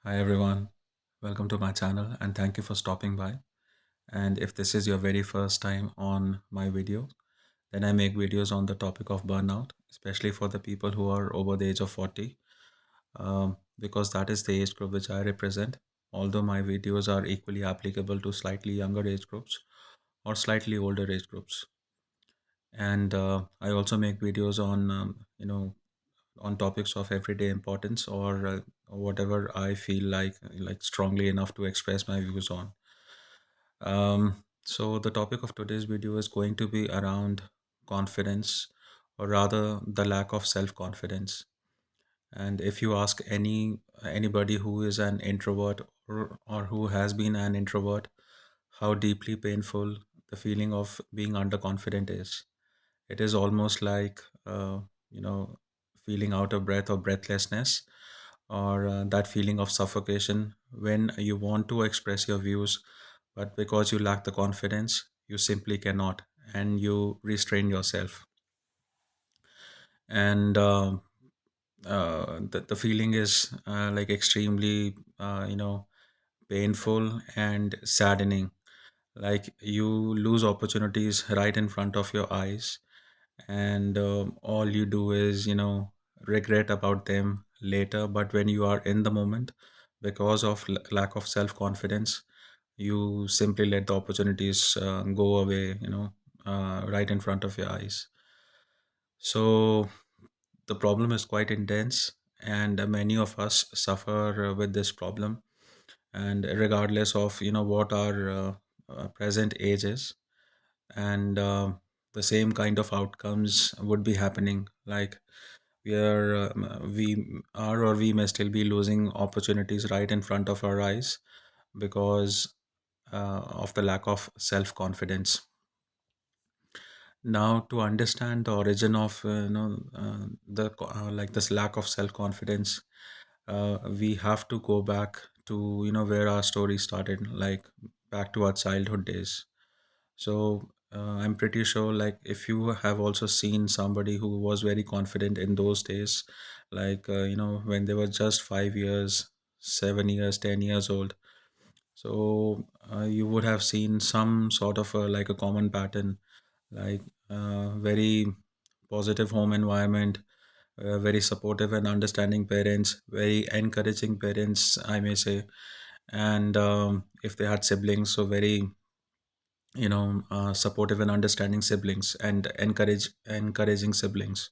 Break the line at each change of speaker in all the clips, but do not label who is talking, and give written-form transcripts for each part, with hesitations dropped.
Hi everyone, welcome to my channel and thank you for stopping by. And if this is your very first time on my video, then I make videos on the topic of burnout, especially for the people who are over the age of 40, because that is the age group which I represent. Although my videos are equally applicable to slightly younger age groups or slightly older age groups. And I also make videos on, on topics of everyday importance or whatever I feel like strongly enough to express my views on. So the topic of today's video is going to be around confidence, or rather the lack of self-confidence. And if you ask anybody who is an introvert or who has been an introvert, how deeply painful the feeling of being underconfident is, it is almost like you know feeling out of breath or breathlessness, or that feeling of suffocation when you want to express your views, but because you lack the confidence, you simply cannot, and you restrain yourself. And the feeling is like extremely painful and saddening, like you lose opportunities right in front of your eyes, and all you do is regret about them later. But when you are in the moment, because of lack of self confidence, you simply let the opportunities go away, right in front of your eyes. So the problem is quite intense, and many of us suffer with this problem. And regardless of what our present age is, and the same kind of outcomes would be happening, like we are or we may still be losing opportunities right in front of our eyes because of the lack of self confidence. Now, to understand the origin of like this lack of self confidence, we have to go back to where our story started, like back to our childhood days. So I'm pretty sure, like, if you have also seen somebody who was very confident in those days, like when they were just 5 years, 7 years, 10 years old. So you would have seen some sort of like a common pattern, like very positive home environment, very supportive and understanding parents, very encouraging parents, I may say. And if they had siblings, so very supportive and understanding siblings, and encouraging siblings.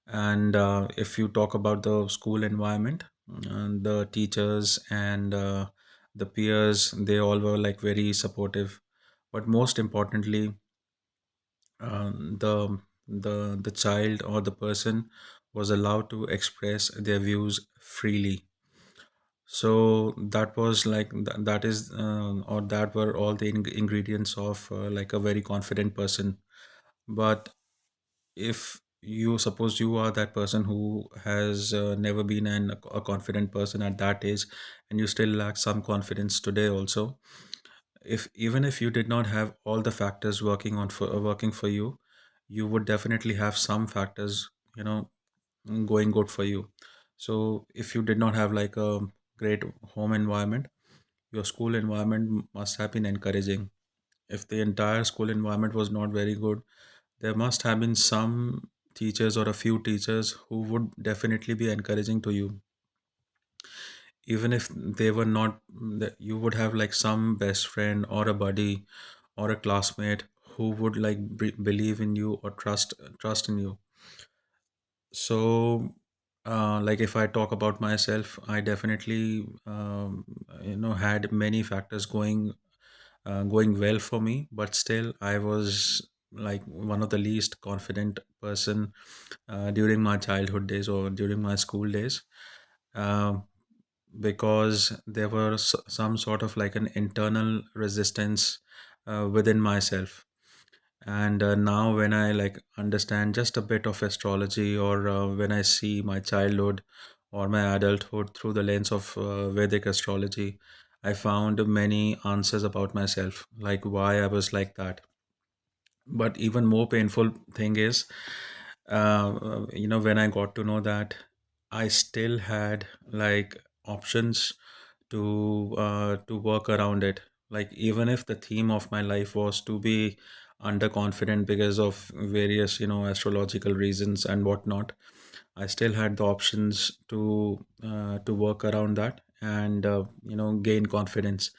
And if you talk about the school environment, the teachers and the peers, they all were like very supportive. But most importantly, the child or the person was allowed to express their views freely. So that was like that is or that were all the ingredients of like a very confident person. But if you suppose you are that person who has never been a confident person at that age, and you still lack some confidence today also, if even if you did not have all the factors working for you, you would definitely have some factors going good for you. So if you did not have like a great home environment, your school environment must have been encouraging. If the entire school environment was not very good, there must have been some teachers or a few teachers who would definitely be encouraging to you. Even if they were not, you would have like some best friend or a buddy or a classmate who would like believe in you or trust in you. So like if I talk about myself, I definitely had many factors going well for me, but still I was like one of the least confident person during my childhood days or during my school days, um, because there were some sort of like an internal resistance within myself. And now when I like understand just a bit of astrology, or when I see my childhood or my adulthood through the lens of Vedic astrology, I found many answers about myself, like why I was like that. But even more painful thing is, when I got to know that I still had like options to work around it. Like even if the theme of my life was to be underconfident because of various, astrological reasons and whatnot, I still had the options to work around that and gain confidence.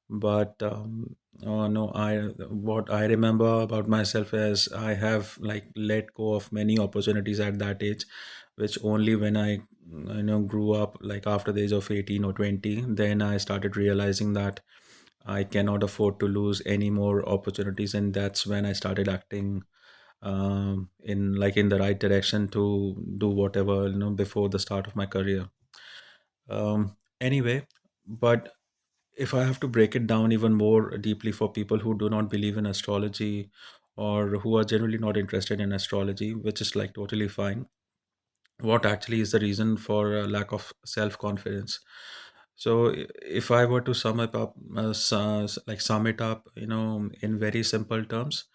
But oh no, I what I remember about myself is I have like let go of many opportunities at that age, which only when I grew up, like after the age of 18 or 20, then I started realizing that I cannot afford to lose any more opportunities, and that's when I started acting in the right direction to do whatever before the start of my career. Anyway, but if I have to break it down even more deeply for people who do not believe in astrology or who are generally not interested in astrology, which is like totally fine, what actually is the reason for a lack of self confidence? So, if I were to sum it up, in very simple terms,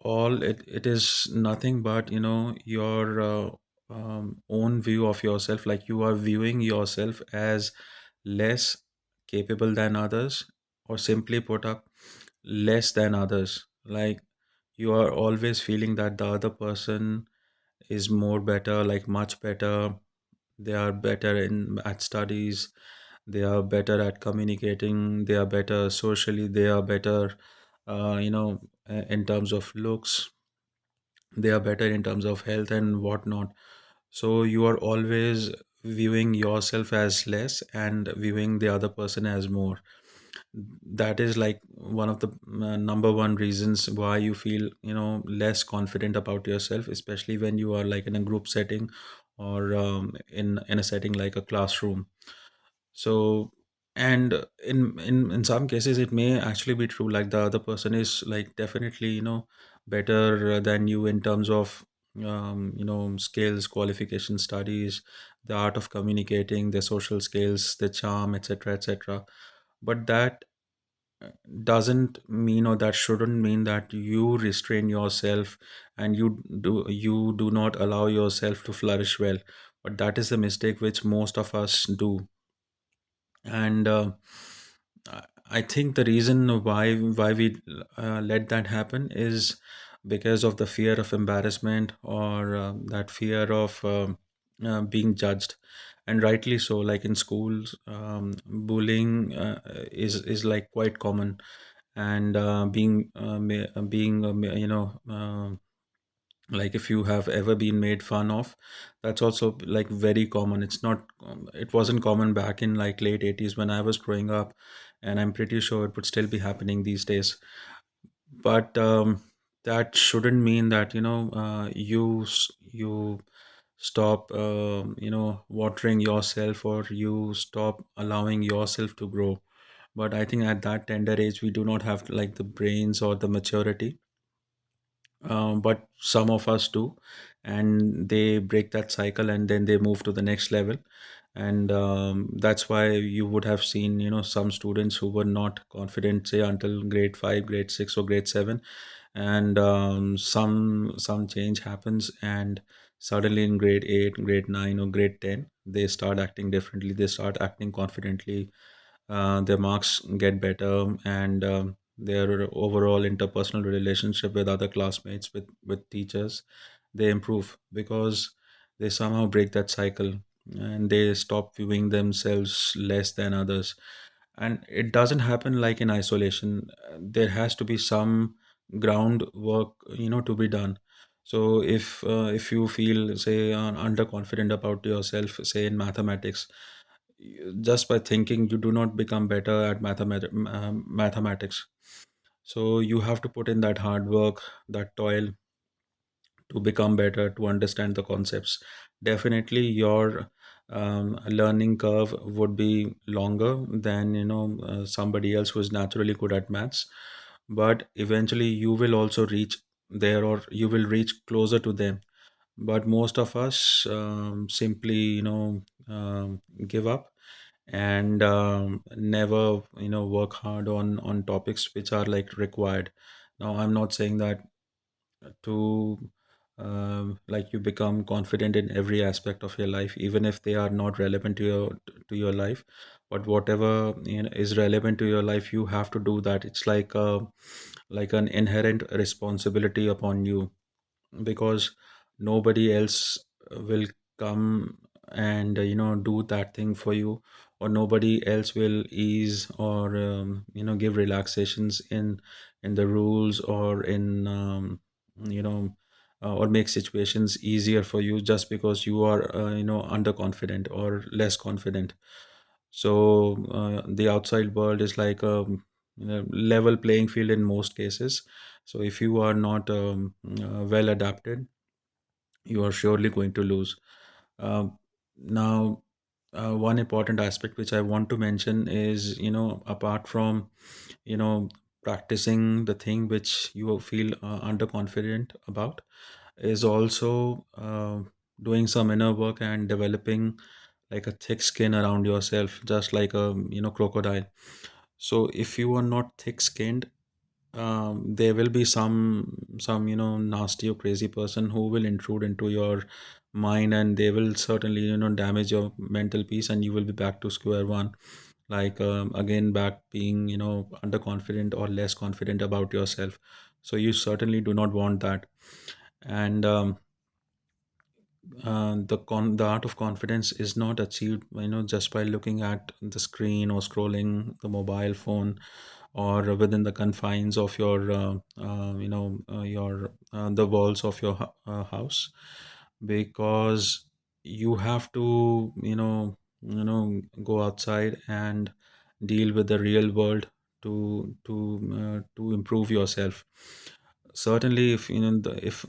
it is nothing but your own view of yourself. Like you are viewing yourself as less capable than others, or simply put up, less than others. Like you are always feeling that the other person is more better, like much better. They are better in at studies, they are better at communicating, they are better socially, they are better in terms of looks, they are better in terms of health and whatnot. So you are always viewing yourself as less and viewing the other person as more. That is like one of the number one reasons why you feel less confident about yourself, especially when you are like in a group setting or in a setting like a classroom. So, and in some cases it may actually be true, like the other person is like definitely better than you in terms of skills, qualification, studies, the art of communicating, the social skills, the charm, etc., etc. But that doesn't mean, or that shouldn't mean, that you restrain yourself and you do not allow yourself to flourish well. But that is the mistake which most of us do. And I I think the reason why we let that happen is because of the fear of embarrassment, or that fear of being judged. And rightly so. Like in schools, bullying is like quite common. And like if you have ever been made fun of, that's also like very common. It's not It wasn't common back in like late 80s when I was growing up, and I'm pretty sure it would still be happening these days. But that shouldn't mean that you stop watering yourself, or you stop allowing yourself to grow. But I think at that tender age we do not have like the brains or the maturity, but some of us do, and they break that cycle and then they move to the next level. And that's why you would have seen some students who were not confident, say, until grade 5, grade 6, or grade 7. And some change happens, and suddenly in grade 8, grade 9, or grade 10, they start acting differently, they start acting confidently. Their marks get better, and their overall interpersonal relationship with other classmates, with teachers, they improve because they somehow break that cycle, and they stop viewing themselves less than others. And it doesn't happen like in isolation. There has to be some groundwork to be done. So if you feel, say, underconfident about yourself, say in mathematics, just by thinking you do not become better at mathematics. So you have to put in that hard work, that toil, to become better, to understand the concepts. Definitely your learning curve would be longer than somebody else who is naturally good at maths. But eventually you will also reach there, or you will reach closer to them. But most of us simply give up, and never work hard on topics which are like required. Now I'm not saying that to like you become confident in every aspect of your life, even if they are not relevant to to your life, but whatever is relevant to your life, you have to do that. It's like an inherent responsibility upon you, because nobody else will come and do that thing for you, or nobody else will ease or give relaxations in the rules, or in you know or make situations easier for you just because you are underconfident or less confident. So the outside world is like a level playing field in most cases. So if you are not well adapted, you are surely going to lose. Now, one important aspect which I want to mention is, apart from, you know, practicing the thing which you feel underconfident about, is also doing some inner work and developing like a thick skin around yourself, just like a, crocodile. So if you are not thick skinned, there will be some nasty or crazy person who will intrude into your mind, and they will certainly damage your mental peace, and you will be back to square one, like again back being underconfident or less confident about yourself. So you certainly do not want that. And the art of confidence is not achieved just by looking at the screen or scrolling the mobile phone, or within the confines of your the walls of your house, because you have to go outside and deal with the real world to improve yourself. Certainly, if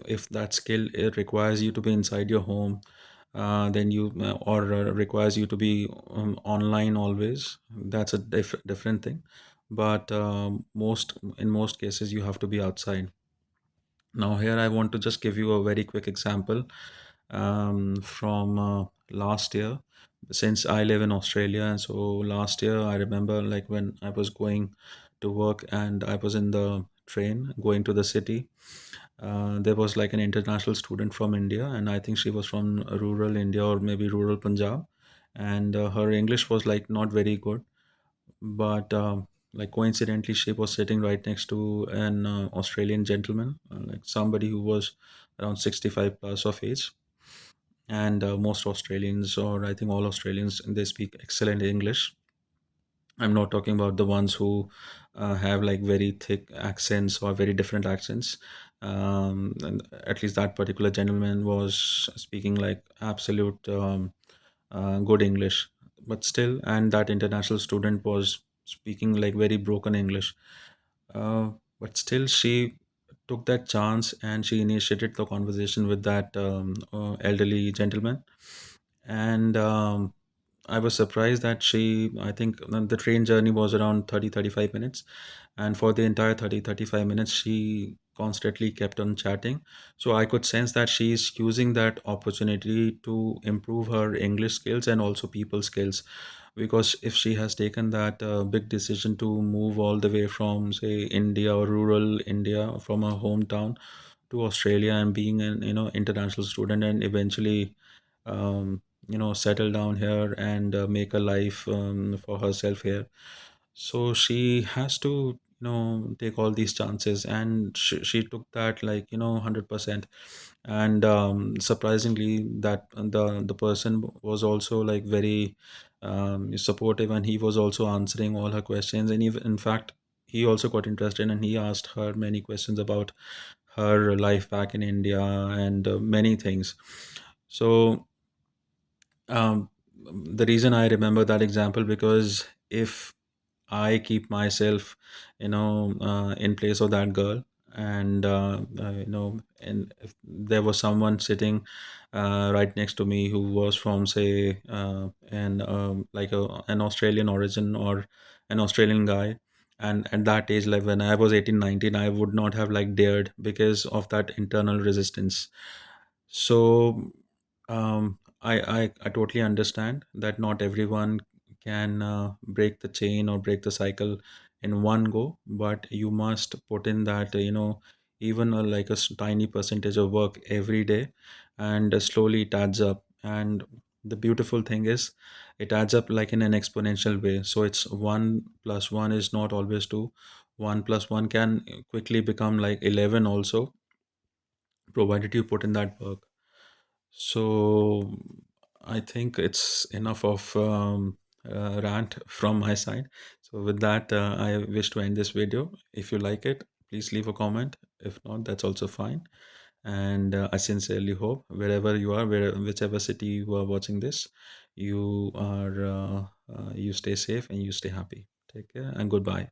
if that skill, it requires you to be inside your home, then you or requires you to be online always, that's a different thing. But most in most cases you have to be outside. Now here I want to just give you a very quick example from last year, since I live in Australia. And so last year I remember, like, when I was going to work and I was in the train going to the city, there was like an international student from India, and I think she was from rural India or maybe rural Punjab. And her English was like not very good, but like coincidentally, she was sitting right next to an Australian gentleman, like somebody who was around 65 plus of age. And most Australians, or I think all Australians, they speak excellent English. I'm not talking about the ones who have like very thick accents or very different accents. And at least that particular gentleman was speaking like absolute good English, but still, and that international student was speaking like very broken English. Uh, but still, she took that chance and she initiated the conversation with that elderly gentleman. And I was surprised that I think the train journey was around 30-35 minutes. And for the entire 30-35 minutes, she constantly kept on chatting. So I could sense that she's using that opportunity to improve her English skills and also people skills. Because if she has taken that big decision to move all the way from, say, India or rural India, from her hometown to Australia, and being an international student, and eventually settle down here and make a life for herself here. So she has to take all these chances, and she took that like 100%. And surprisingly, that the person was also like very supportive, and he was also answering all her questions. And even, in fact, he also got interested and he asked her many questions about her life back in India, and many things. So the reason I remember that example, because if I keep myself, in place of that girl, and and if there was someone sitting right next to me who was from, say, an Australian origin, or an Australian guy, and at that age, like when I was 18, 19, I would not have like dared because of that internal resistance. So I totally understand that not everyone can break the chain or break the cycle in one go, but you must put in that even like a tiny percentage of work every day, and slowly it adds up. And the beautiful thing is, it adds up like in an exponential way. So it's 1 plus 1 is not always 2. 1 plus 1 can quickly become like 11 also, provided you put in that work. So I think it's enough of rant from my side. So with that, I wish to end this video. If you like it, please leave a comment. If not, that's also fine. And I sincerely hope wherever you are, whichever city you are watching this, you stay safe and you stay happy. Take care and goodbye.